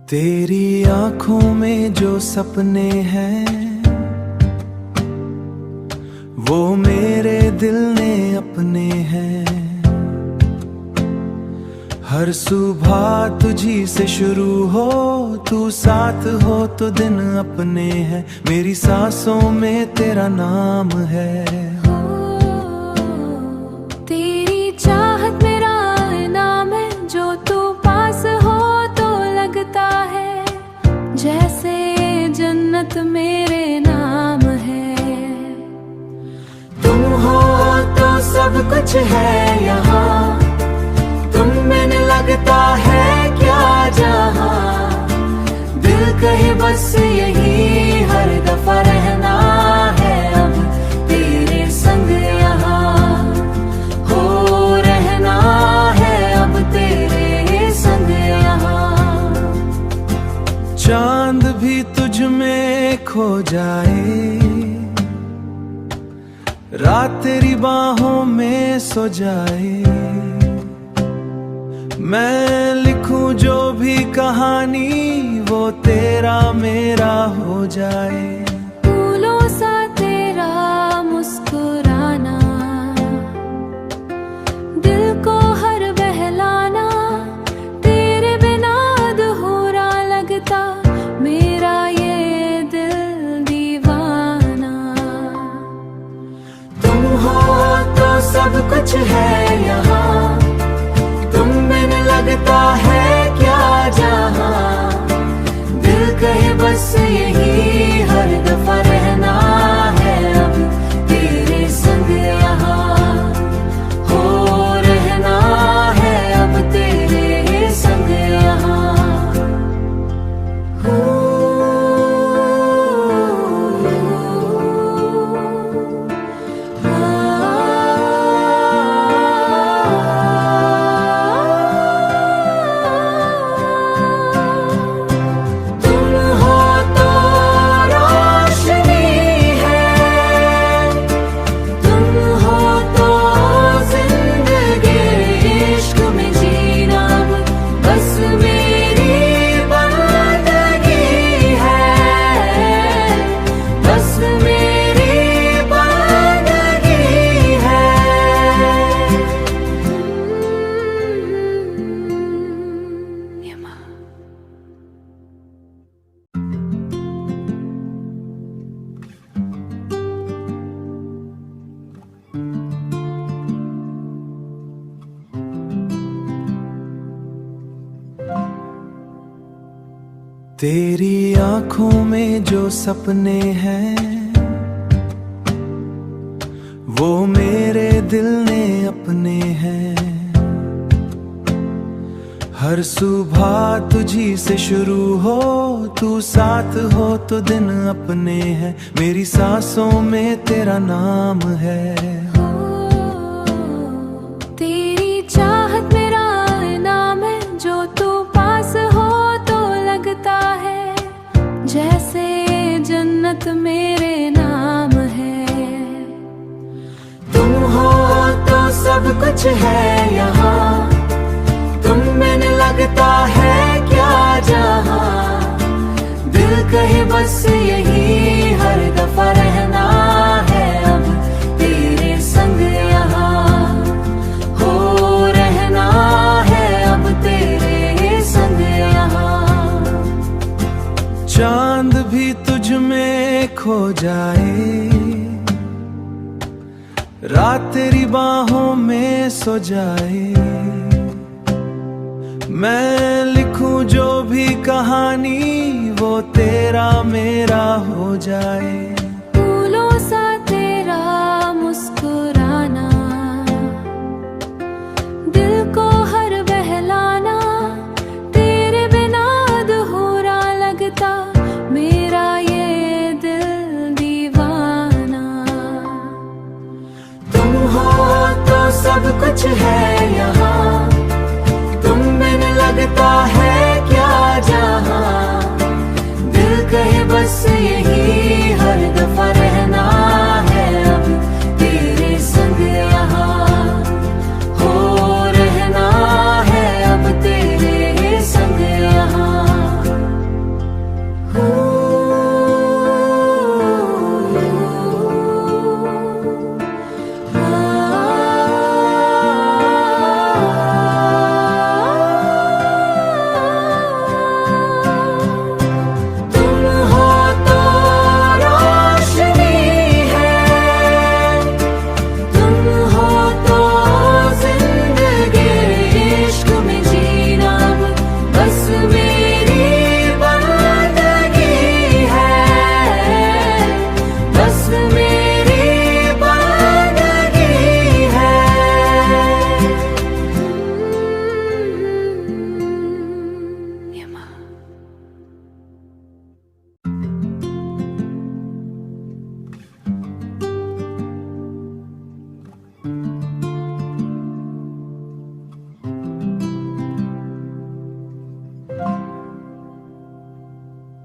तेरी आंखों में जो सपने हैं वो मेरे दिल ने अपने हैं। हर सुबह तुझी से शुरू हो, तू साथ हो तो दिन अपने हैं। मेरी सांसों में तेरा नाम है। तेरी चाहत मेरा इनाम है, जो तू पास हो तो लगता है जैसे जन्नत मेरे नाम है। तुम हो तो सब कुछ है यहाँ, तुम में लगता है क्या जहाँ। दिल कहे बस यही हर दफा रहना है अब तेरे संग यहाँ। हो रहना है अब तेरे संग यहाँ। चांद भी तुझ में खो जाए, रात तेरी बाहों में सो जाए। मैं लिखूं जो भी कहानी वो तेरा मेरा हो जाए। फूलों सा तेरा मुस्कुराना, दिल को हर बहलाना। तेरे बिना अधूरा लगता मेरा ये दिल दीवाना। तुम हो तो सब कुछ है यहाँ, लगता है क्या जहाँ। दिल कहे बस यही हर दफा रहना है अब तेरे संग यहाँ। हो रहना है अब तेरे संग यहाँ। तेरी आंखों में जो सपने हैं वो मेरे दिल ने अपने हैं। हर सुबह तुझी से शुरू हो, तू साथ हो तो दिन अपने हैं। मेरी सांसों में तेरा नाम है। तेरी चाहत मेरा इनाम है, जो तू पास हो तो लगता है जैसे जन्नत मेरे नाम है। तुम हो तो सब कुछ है यहाँ, तुम में लगता है क्या जहाँ। दिल कहे बस यही हर दफा रहना है अब तेरे संग यहाँ। हो रहना है अब तेरे संग यहाँ। चांद भी तुझ में खो जाए, रात तेरी बाहों में सो जाए। मैं लिखूं जो भी कहानी वो तेरा मेरा हो जाए। फूलों सा तेरा मुस्कुराना, दिल को हर बहलाना। तेरे बिना अधूरा लगता मेरा ये दिल दीवाना। तुम हो तो सब कुछ है यहाँ, तुम में लगता है क्या जहाँ। दिल कहे बस यही हर दफा रहना है अब तेरे संग यहाँ। हो रहना है अब तेरे संग यहाँ।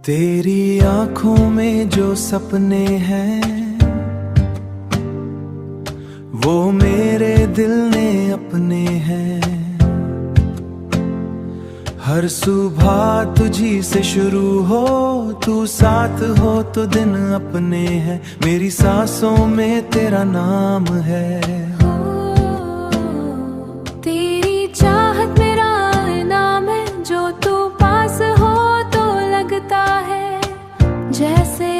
तेरी आंखों में जो सपने हैं वो मेरे दिल ने अपने हैं। हर सुबह तुझी से शुरू हो, तू साथ हो तो दिन अपने हैं। मेरी सांसों में तेरा नाम है। तेरी चाहत मेरा इनाम है, जो तू पास हो तो लगता है जैसे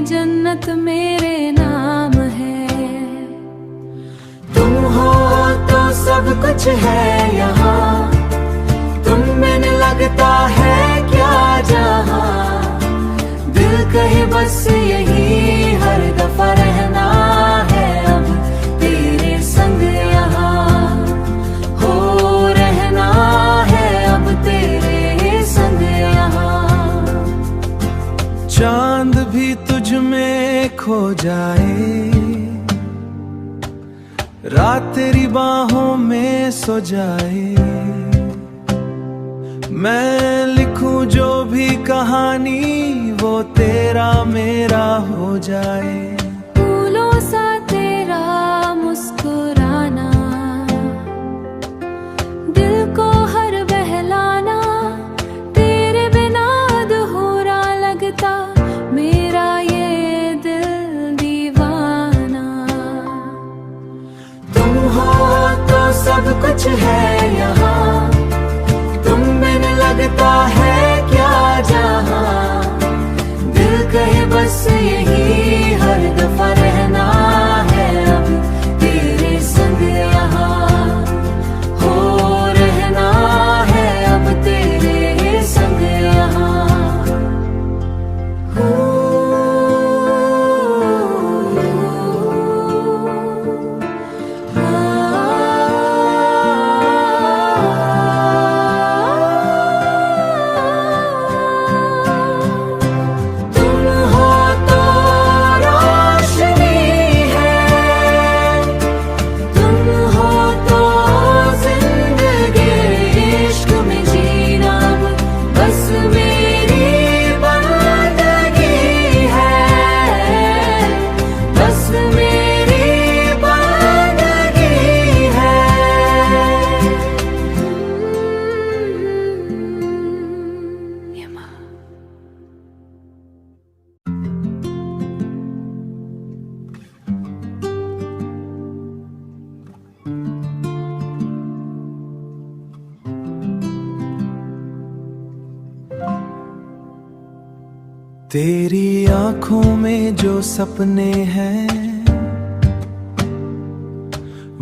जन्नत मेरे नाम है। तुम हो तो सब कुछ है यहाँ, तुम मैंने लगता है क्या जहाँ। दिल कहे बस यही हर दफा रहना है अब तेरे संग यहाँ। हो रहना है अब तेरे संग यहाँ। चांद भी तुझ में खो जाए, रात तेरी बाहों में सो जाए। मैं लिखूं जो भी कहानी वो तेरा मेरा हो जाए। फूलों सा तेरा मुस्कुराना, दिल को हर बहलाना। तेरे बिना अधूरा लगता मेरा ये दिल दीवाना। तुम हो तो सब कुछ है यहाँ, तुम मैंने लगता है क्या जहाँ। दिल कहे बस यही हर दफा रहना है अब तेरे संग यहाँ। हो रहना है अब तेरे संग यहाँ। तेरी आंखों में जो सपने हैं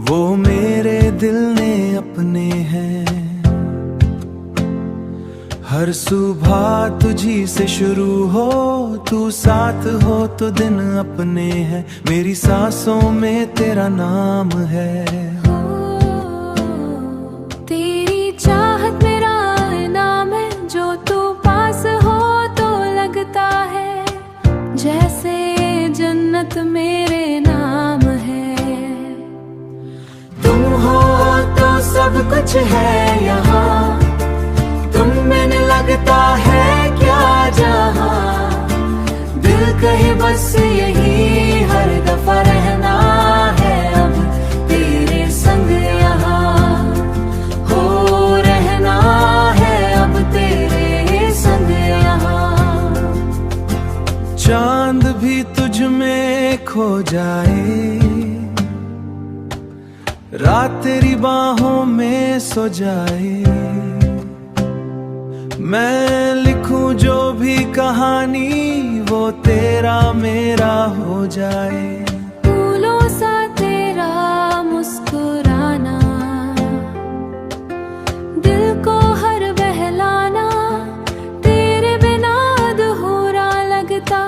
वो मेरे दिल ने अपने हैं। हर सुबह तुझी से शुरू हो, तू साथ हो तो दिन अपने हैं। मेरी सांसों में तेरा नाम है। तेरी चाहत मेरा इनाम है, जो तू पास हो तो लगता है जैसे जन्नत मेरे नाम है। तुम हो तो सब कुछ है यहाँ, तुम मैंने लगता है क्या जहाँ। दिल कहे बस यही हर दफा रहना है अब तेरे संग यहाँ। हो रहना है अब तेरे संग यहाँ। चांद भी तुझ में खो जाए, रात तेरी बाहों में सो जाए। मैं लिखूं जो भी कहानी वो तेरा मेरा हो जाए। फूलों सा तेरा मुस्कुराना, दिल को हर बहलाना। तेरे बिना अधूरा लगता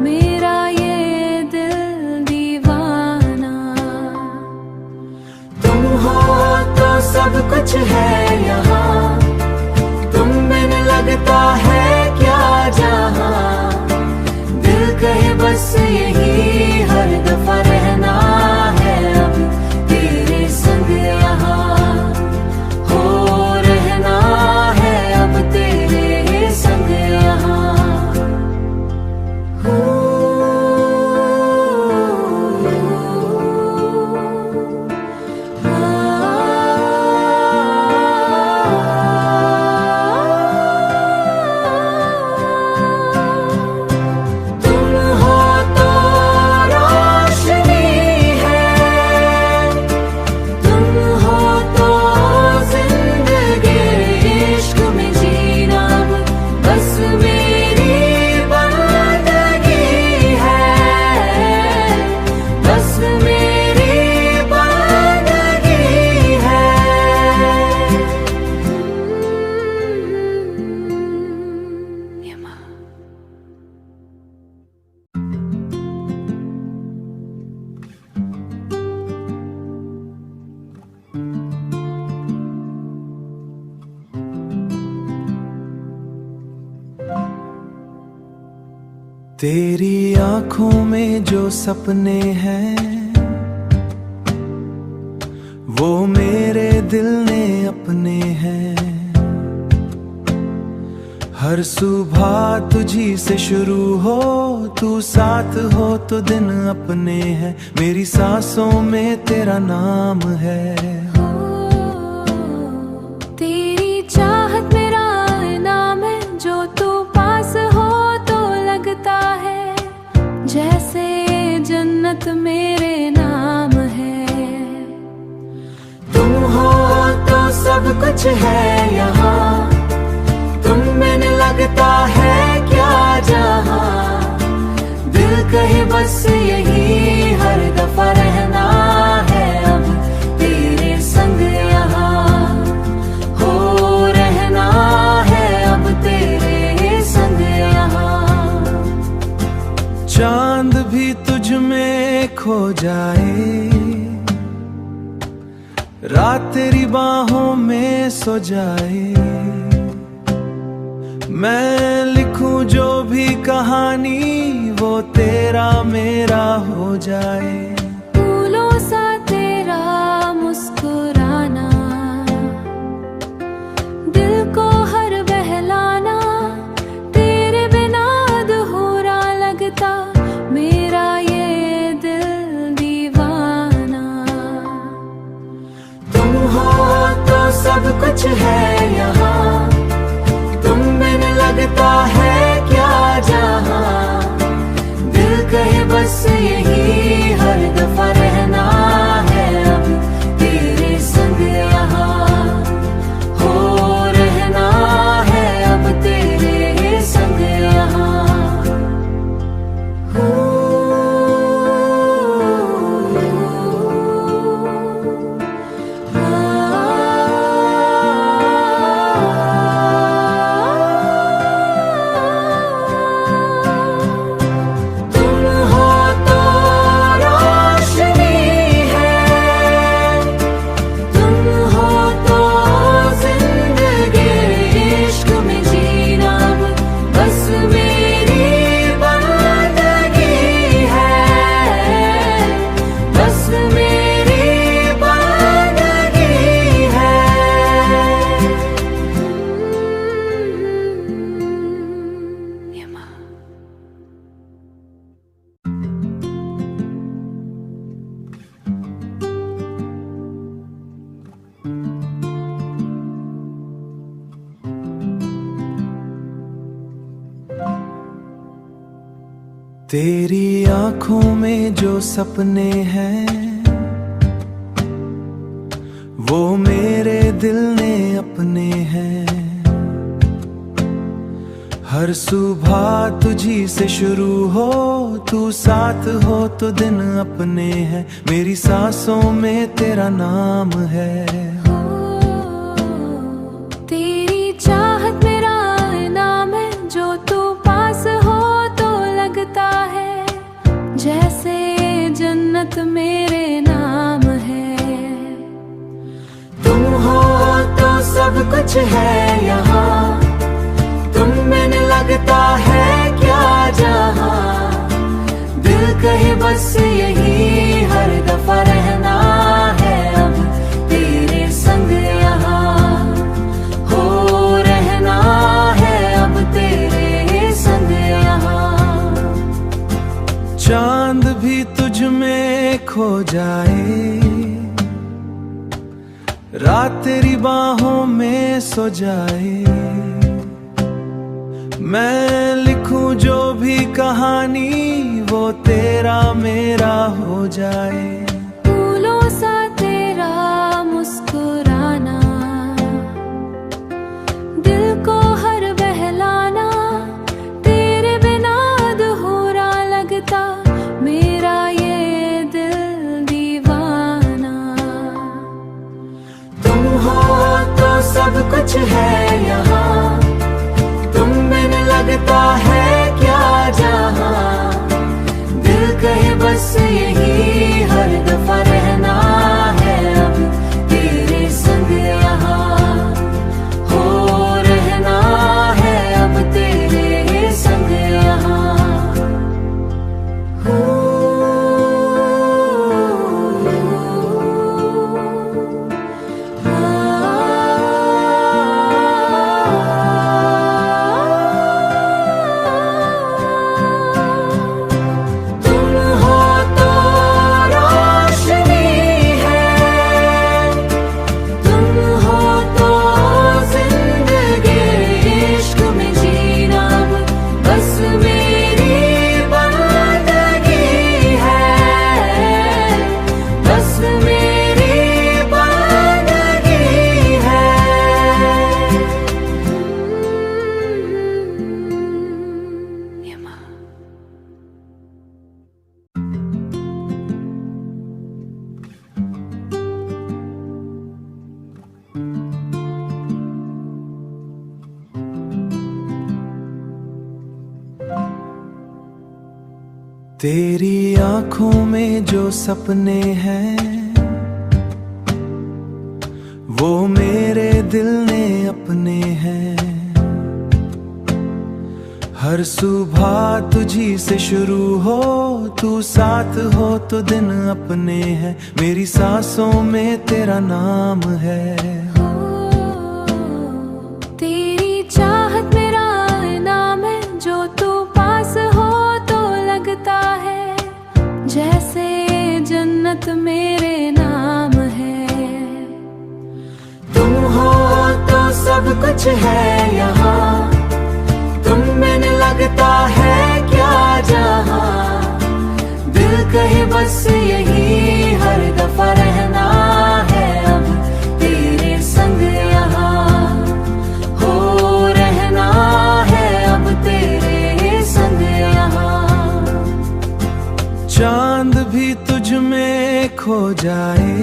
मेरा ये दिल दीवाना। तुम हो तो सब कुछ है यहाँ, तुम मैंने लगता है क्या जहाँ। दिल कहे बस यही हर तेरी आंखों में जो सपने हैं वो मेरे दिल ने अपने हैं। हर सुबह तुझी से शुरू हो, तू साथ हो तो दिन अपने हैं। मेरी सांसों में तेरा नाम है। तेरी चाहत मेरा इनाम है, जो तू पास हो तो लगता है जैसे जन्नत मेरे नाम है। तुम हो तो सब कुछ है यहाँ, तुम मैंने लगता है क्या जहाँ। दिल कहे बस यही हर दफा रहना है अब तेरे संग यहाँ। हो रहना है अब तेरे संग यहाँ। चांद भी तुझ में खो जाए, रात तेरी बाहों में सो जाए। मैं लिखूं जो भी कहानी वो तेरा मेरा हो जाए। फूलों सा तेरा मुस्कुराना, दिल को हर बहलाना। तेरे बिना अधूरा लगता मेरा ये दिल दीवाना। तुम हो तो सब कुछ है यहाँ, तुम मैंने लगता है क्या जहाँ। दिल कहे बस यही हर दफा रहना है अब तेरे संग यहाँ। हो रहना है अब तेरे संग यहाँ। तेरी आंखों में जो सपने हैं वो मेरे दिल ने अपने हैं। हर सुबह तुझी से शुरू हो, तू साथ हो तो दिन अपने हैं। मेरी सांसों में तेरा नाम है। तेरी चाहत मेरा इनाम है, जो तू पास हो तो लगता है जैसे जन्नत मेरे नाम है। तुम हो तो सब कुछ है यहाँ, तुम मैंने लगता है क्या जहाँ। दिल कहे बस यही हर दफा रहना है अब तेरे संग यहाँ। हो रहना है अब तेरे संग यहाँ। चांद भी तुझ में खो जाए, रात तेरी बाहों में सो जाए। मैं लिखूं जो भी कहानी वो तेरा मेरा हो जाए। फूलों सा तेरा मुस्कुराना, दिल को हर बहलाना। तेरे बिना अधूरा लगता मेरा ये दिल दीवाना। तुम हो तो सब कुछ है यहाँ, तुम मैंने लगता है क्या जहाँ। दिल कहे बस यही हर तेरी आंखों में जो सपने हैं वो मेरे दिल ने अपने हैं। हर सुबह तुझी से शुरू हो, तू साथ हो तो दिन अपने हैं। मेरी सांसों में तेरा नाम है। तेरी चाहत मेरा इनाम है, जो तू पास हो तो लगता है जैसे जन्नत मेरे नाम है। तुम हो तो सब कुछ है यहाँ, तुम मैंने लगता है क्या जहाँ। दिल कहे बस यही हर दफा रहना है अब तेरे संग यहाँ। हो रहना है अब तेरे संग यहाँ। चांद भी तुझ में खो जाए,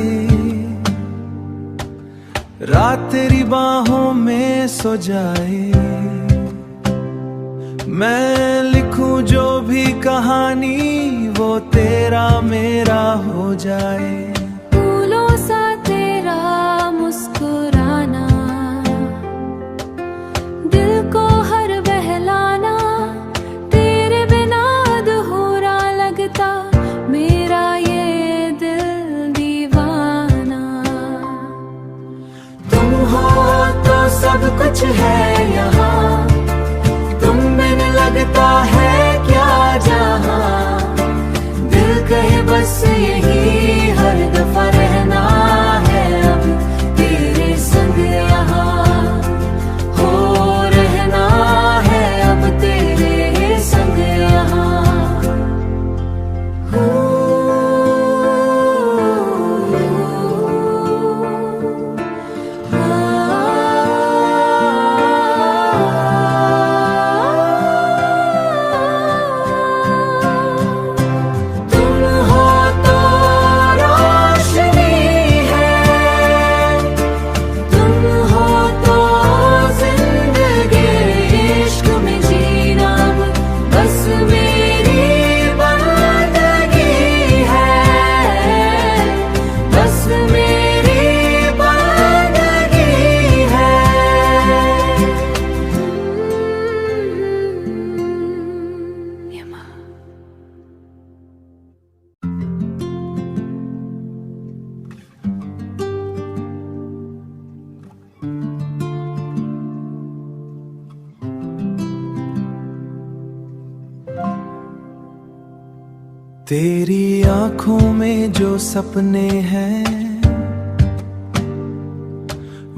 रात तेरी बाहों में सो जाए। मैं लिखूं जो भी कहानी वो तेरा मेरा हो जाए। फूलों सा तेरा मुस्कुराना, दिल को हर बहलाना। तेरे बिना अधूरा लगता मेरा ये दिल दीवाना। तुम हो तो सब कुछ है यहाँ, तुम मैंने लगता है क्या जहाँ। दिल कहे बस यही हर दफा रहना है अब तेरे संग यहाँ। हो रहना है अब तेरे संग यहाँ। तेरी आंखों में जो सपने हैं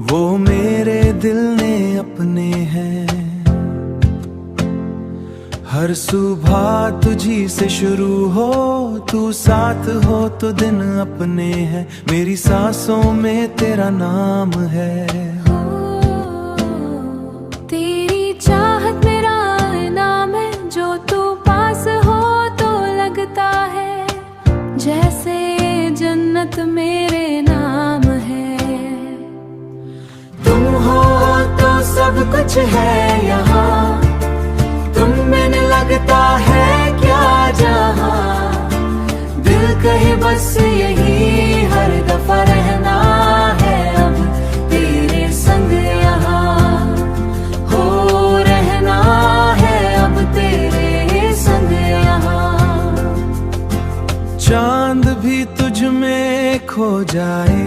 वो मेरे दिल ने अपने हैं। हर सुबह तुझी से शुरू हो, तू साथ हो तो दिन अपने हैं। मेरी सांसों में तेरा नाम है। तेरी चाहत मेरा इनाम है, जो तू पास हो तो लगता है जैसे जन्नत मेरे नाम है। तुम हो तो सब कुछ है यहाँ, तुम मैंने लगता है क्या जहाँ। दिल कहे बस यही हर दफा रहना है अब तेरे संग यहाँ। हो रहना है अब तेरे संग यहाँ। चांद भी तुझ में खो जाए,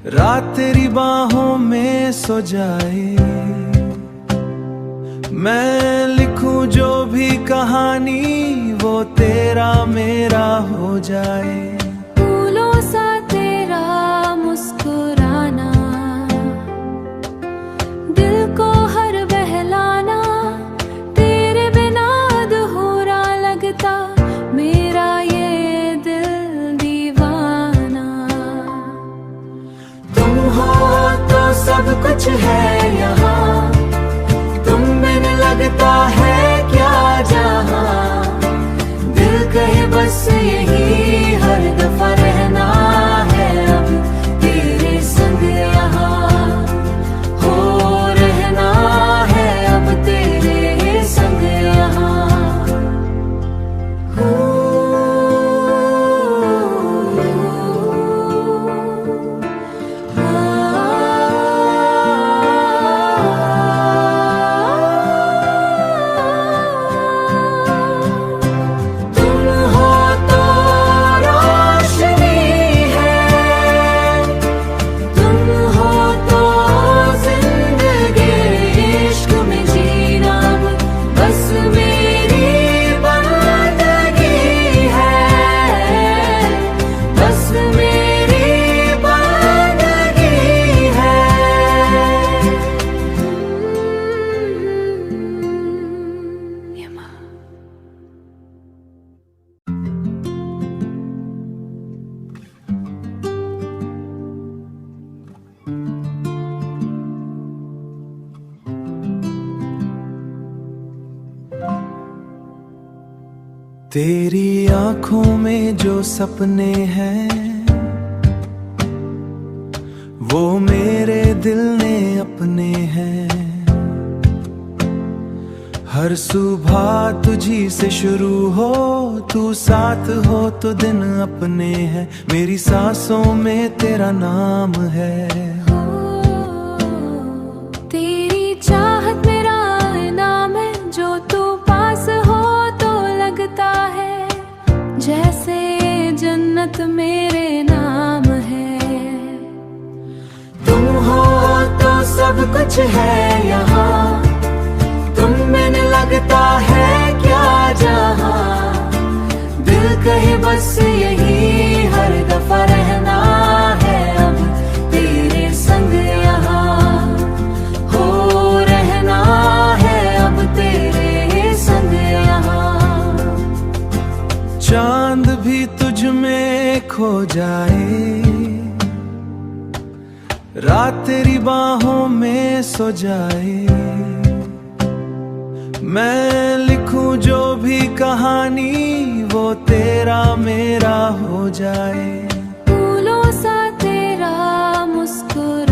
रात तेरी बाहों में सो जाए। मैं लिखूं जो भी कहानी वो तेरा मेरा हो जाए। फूलों सा तेरा मुस्कुराना, दिल को हर बहलाना। तेरे बिना अधूरा लगता मेरा ये दिल दीवाना। तुम हो तो सब कुछ है यहाँ, तुम मैंने लगता है क्या जहाँ। दिल कहे बस यही हर तेरी आंखों में जो सपने हैं वो मेरे दिल ने अपने हैं। हर सुबह तुझी से शुरू हो, तू साथ हो तो दिन अपने हैं। मेरी सांसों में तेरा नाम है। तेरी चाहत मेरा इनाम है, जो तू पास हो तो लगता है जैसे जन्नत मेरे नाम है। तुम हो तो सब कुछ है यहाँ, तुम में लगता है क्या जहाँ। दिल कहे बस यही हर दफा रहना है अब तेरे संग यहाँ। हो रहना है अब तेरे संग यहाँ। चांद भी तुझ में खो जाए, रात तेरी बाहों में सो जाए। मैं लिखूं जो भी कहानी वो तेरा मेरा हो जाए। फूलों सा तेरा मुस्कुराना